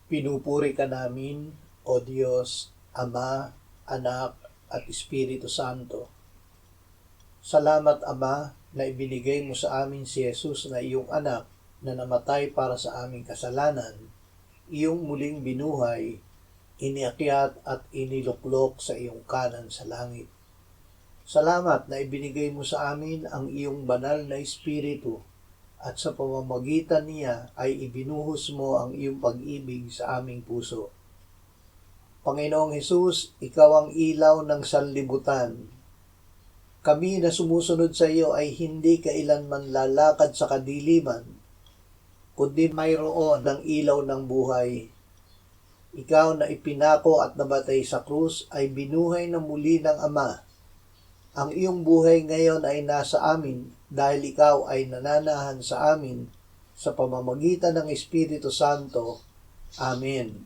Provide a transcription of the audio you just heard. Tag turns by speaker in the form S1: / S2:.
S1: Pinupuri ka namin, O Diyos, Ama, Anak, at Espiritu Santo. Salamat, Ama, na ibinigay mo sa amin si Jesus na iyong anak na namatay para sa aming kasalanan, iyong muling binuhay, iniakyat at iniluklok sa iyong kanan sa langit. Salamat na ibinigay mo sa amin ang iyong banal na Espiritu at sa pamamagitan niya ay ibinuhos mo ang iyong pag-ibig sa aming puso. Panginoong Hesus, ikaw ang ilaw ng sanlibutan. Kami na sumusunod sa iyo ay hindi kailanman lalakad sa kadiliman, kundi mayroon ng ilaw ng buhay. Ikaw na ipinako at namatay sa krus ay binuhay na muli ng Ama. Ang iyong buhay ngayon ay nasa amin dahil ikaw ay nananahan sa amin sa pamamagitan ng Espiritu Santo. Amen.